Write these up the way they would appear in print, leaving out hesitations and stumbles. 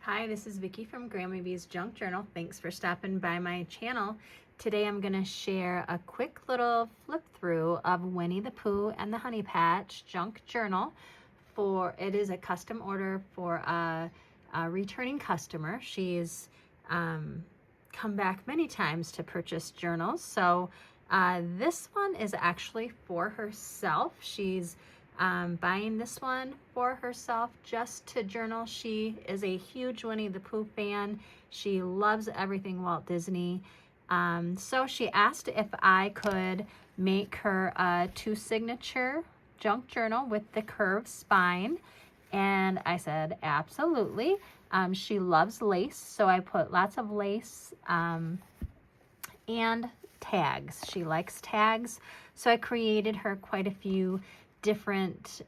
Hi, this is Vicky from Grandma V's Junk Journal. Thanks for stopping by my channel. Today I'm going to share a quick little flip through of Winnie the Pooh and the Honey Patch Junk Journal. It is a custom order for a returning customer. She's come back many times to purchase journals. So this one is actually for herself. She's buying this one for herself just to journal. She is a huge Winnie the Pooh fan. She loves everything Walt Disney. So she asked if I could make her a 2 signature junk journal with the curved spine. And I said, absolutely. She loves lace, so I put lots of lace and tags. She likes tags, so I created her quite a few different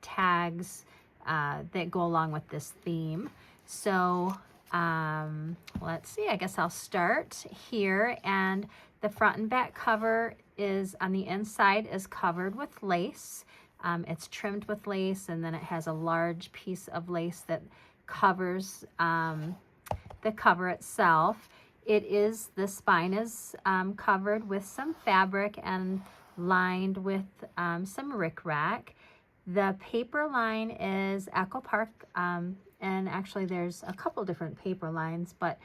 tags that go along with this theme. So let's see, I guess I'll start here. And the front and back cover is on the inside is covered with lace. It's trimmed with lace, and then it has a large piece of lace that covers the cover itself. The spine is covered with some fabric and lined with some rickrack. The paper line is Echo Park, and actually there's a couple different paper lines, but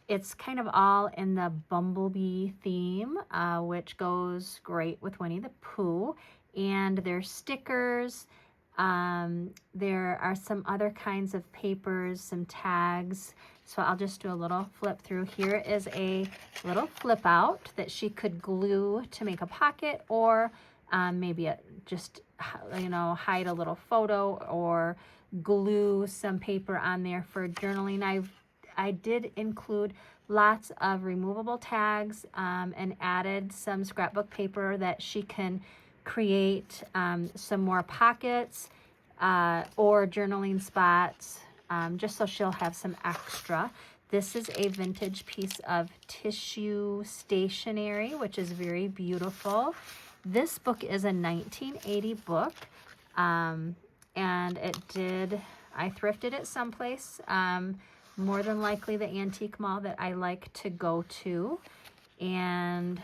it's kind of all in the bumblebee theme, which goes great with Winnie the Pooh. And there's stickers. There are some other kinds of papers, some tags. So I'll just do a little flip through. Here is a little flip out that she could glue to make a pocket, or maybe just, hide a little photo or glue some paper on there for journaling. I did include lots of removable tags and added some scrapbook paper that she can create some more pockets or journaling spots, just so she'll have some extra. This is a vintage piece of tissue stationery, which is very beautiful. This book is a 1980 book, and I thrifted it someplace, more than likely the antique mall that I like to go to. And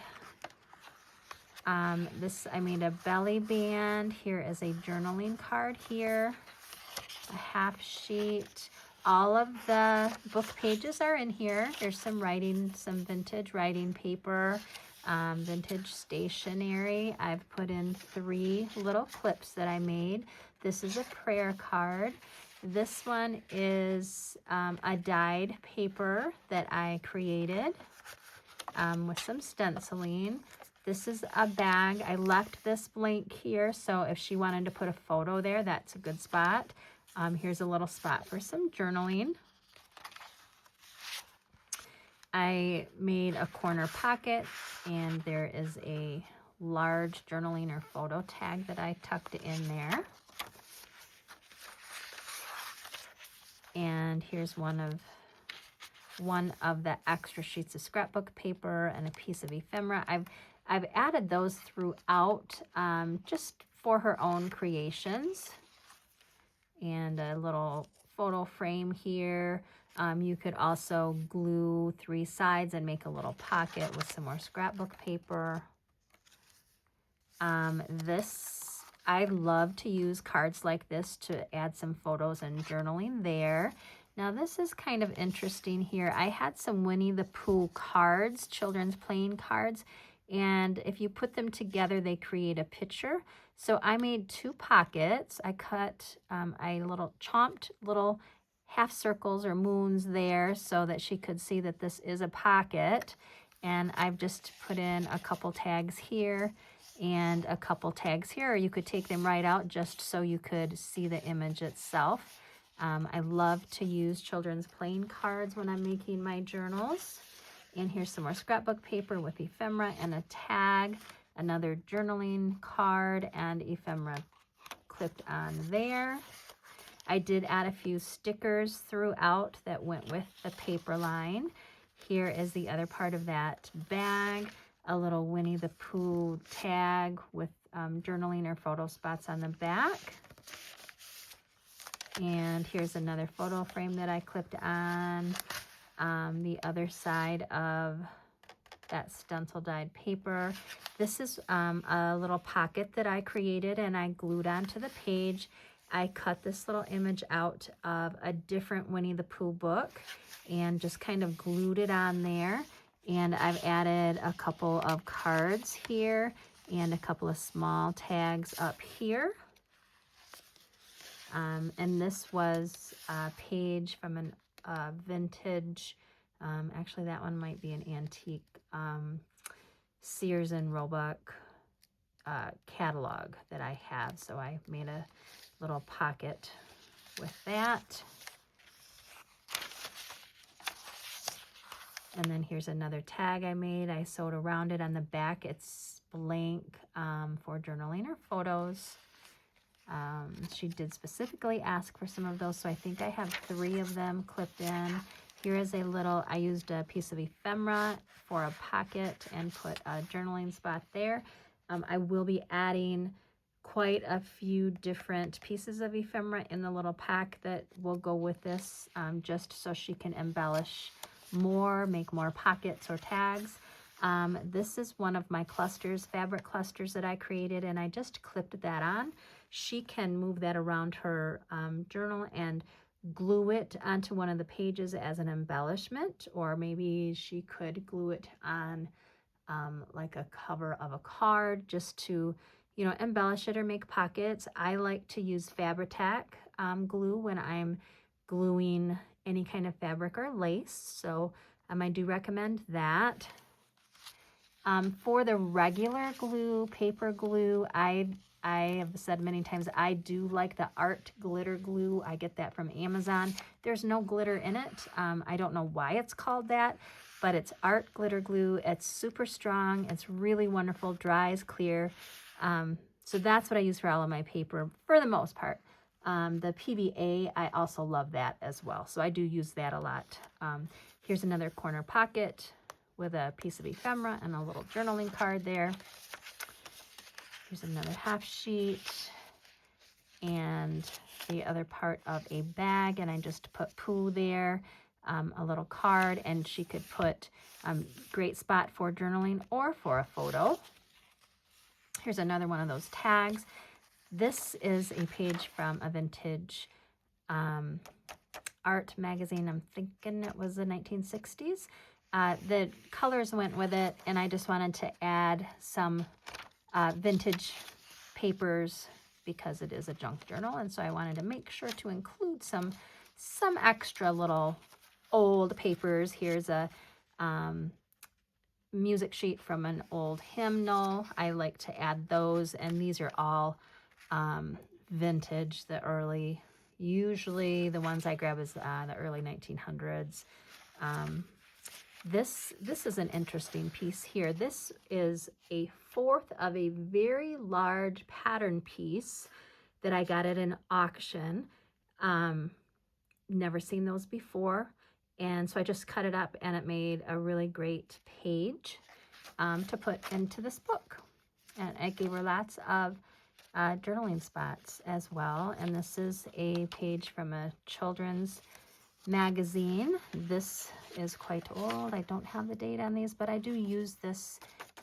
I made a belly band. Here is a journaling card here, a half sheet. All of the book pages are in here. There's some writing, some vintage writing paper, vintage stationery. I've put in 3 little clips that I made. This is a prayer card. This one is a dyed paper that I created with some stenciling. This is a bag. I left this blank here, so if she wanted to put a photo there, that's a good spot. Here's a little spot for some journaling. I made a corner pocket, and there is a large journaling or photo tag that I tucked in there. And here's one of the extra sheets of scrapbook paper and a piece of ephemera. I've added those throughout just for her own creations. And a little photo frame here. You could also glue 3 sides and make a little pocket with some more scrapbook paper. I love to use cards like this to add some photos and journaling there. Now this is kind of interesting here. I had some Winnie the Pooh cards, children's playing cards, and if you put them together, they create a picture. So I made 2 pockets. I cut chomped little half circles or moons there so that she could see that this is a pocket. And I've just put in a couple tags here and a couple tags here, or you could take them right out just so you could see the image itself. I love to use children's playing cards when I'm making my journals. And here's some more scrapbook paper with ephemera and a tag, another journaling card and ephemera clipped on there. I did add a few stickers throughout that went with the paper line. Here is the other part of that bag, a little Winnie the Pooh tag with journaling or photo spots on the back. And here's another photo frame that I clipped on the other side of that stencil dyed paper. This is a little pocket that I created and I glued onto the page. I cut this little image out of a different Winnie the Pooh book and just kind of glued it on there. And I've added a couple of cards here and a couple of small tags up here. And this was a page from a vintage, actually that one might be an antique, Sears and Roebuck catalog that I have. So I made a little pocket with that. And then here's another tag I made. I sewed around it on the back. It's blank for journaling or photos. She did specifically ask for some of those, so I think I have 3 of them clipped in. Here is a little, I used a piece of ephemera for a pocket and put a journaling spot there. I will be adding quite a few different pieces of ephemera in the little pack that will go with this, just so she can embellish more, make more pockets or tags. This is one of my clusters, fabric clusters that I created, and I just clipped that on. She can move that around her journal and glue it onto one of the pages as an embellishment, or maybe she could glue it on like a cover of a card just to, you know, embellish it or make pockets. I like to use Fabri-Tac glue when I'm gluing any kind of fabric or lace, so I do recommend that. For the regular glue, paper glue, I have said many times I do like the art glitter glue. I get that from Amazon. There's no glitter in it. I don't know why it's called that, but it's art glitter glue. It's super strong. It's really wonderful, dries clear. So that's what I use for all of my paper for the most part. The PVA, I also love that as well. So I do use that a lot. Here's another corner pocket with a piece of ephemera and a little journaling card there. Here's another half sheet and the other part of a bag, and I just put Pooh there, a little card, and she could put great spot for journaling or for a photo. Here's another one of those tags. This is a page from a vintage art magazine. I'm thinking it was the 1960s. The colors went with it, and I just wanted to add some vintage papers because it is a junk journal, and so I wanted to make sure to include some extra little old papers. Here's a music sheet from an old hymnal. I like to add those, and these are all vintage, the early, usually the ones I grab is the early 1900s. This is an interesting piece here. This is a 1/4 of a very large pattern piece that I got at an auction. Never seen those before. And so I just cut it up, and it made a really great page to put into this book. And I gave her lots of journaling spots as well. And this is a page from a children's magazine. This is quite old. I don't have the date on these, but I do use this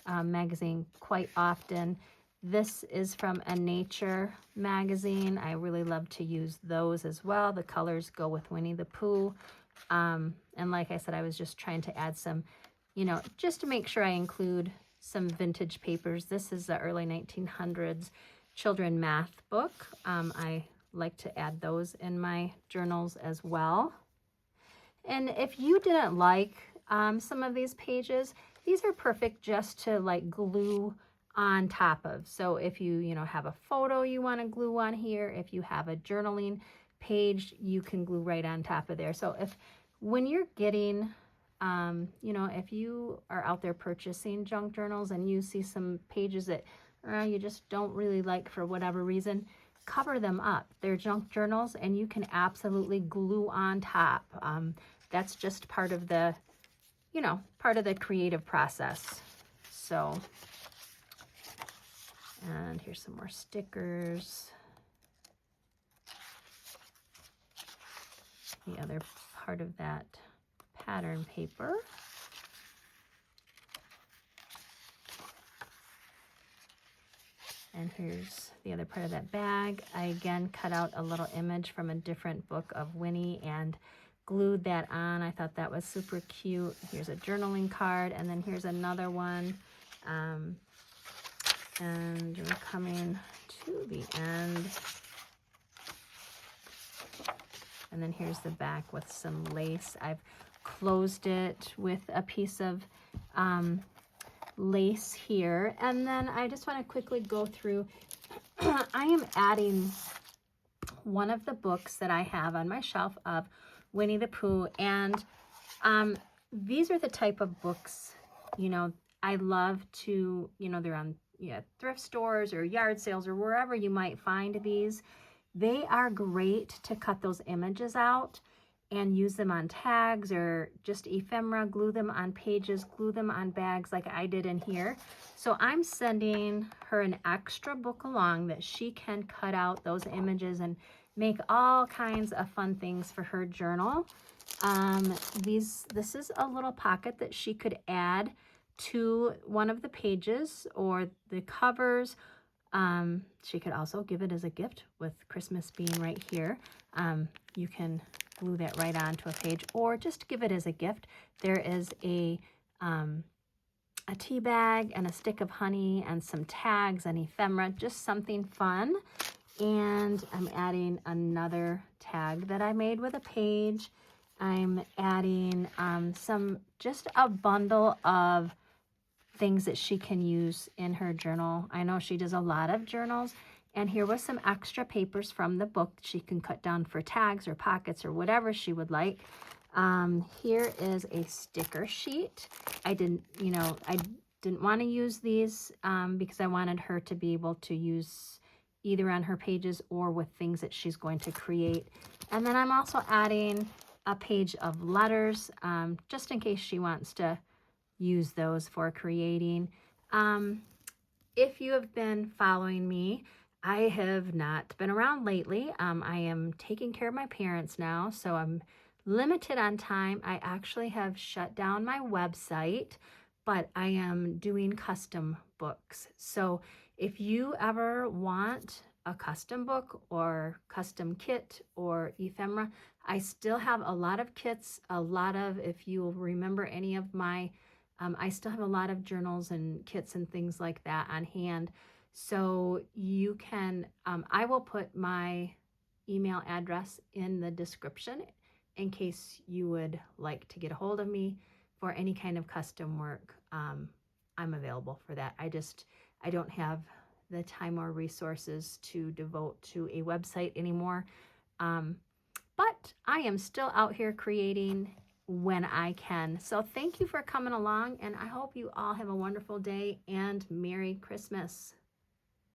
magazine quite often. This is from a nature magazine. I really love to use those as well. The colors go with Winnie the Pooh. And like I said, I was just trying to add some, you know, just to make sure I include some vintage papers. This is the early 1900s children math book. I like to add those in my journals as well. And if you didn't like some of these pages, these are perfect just to like glue on top of. So if you have a photo you want to glue on here, if you have a journaling page, you can glue right on top of there. So when you're getting, if you are out there purchasing junk journals and you see some pages that you just don't really like for whatever reason, cover them up. They're junk journals, and you can absolutely glue on top. That's just part of the creative process. So, and here's some more stickers. the other part of that pattern paper. And here's the other part of that bag. I again cut out a little image from a different book of Winnie and glued that on. I thought that was super cute. Here's a journaling card, and then here's another one. And we're coming to the end. And then here's the back with some lace. I've closed it with a piece of lace here. And then I just want to quickly go through. I am adding one of the books that I have on my shelf of Winnie the Pooh. And these are the type of books, you know, I love to, you know, they're on thrift stores or yard sales or wherever you might find these. They are great to cut those images out and use them on tags or just ephemera, glue them on pages, glue them on bags like I did in here. So I'm sending her an extra book along that she can cut out those images and make all kinds of fun things for her journal. This is a little pocket that she could add to one of the pages or the covers. She could also give it as a gift with Christmas being right here. You can glue that right onto a page or just give it as a gift. There is a tea bag and a stick of honey and some tags and ephemera, just something fun. And I'm adding another tag that I made with a page. I'm adding just a bundle of things that she can use in her journal. I know she does a lot of journals, and here was some extra papers from the book she can cut down for tags or pockets or whatever she would like. Here is a sticker sheet. I didn't want to use these because I wanted her to be able to use either on her pages or with things that she's going to create. And then I'm also adding a page of letters just in case she wants to use those for creating. If you have been following me, I have not been around lately. I am taking care of my parents now, so I'm limited on time. I actually have shut down my website, but I am doing custom books. So if you ever want a custom book or custom kit or ephemera, I still have a lot of kits, if you remember any of my I still have a lot of journals and kits and things like that on hand. So you can, I will put my email address in the description in case you would like to get a hold of me for any kind of custom work. I'm available for that. I don't have the time or resources to devote to a website anymore. But I am still out here creating when I can. So thank you for coming along, and I hope you all have a wonderful day and Merry Christmas.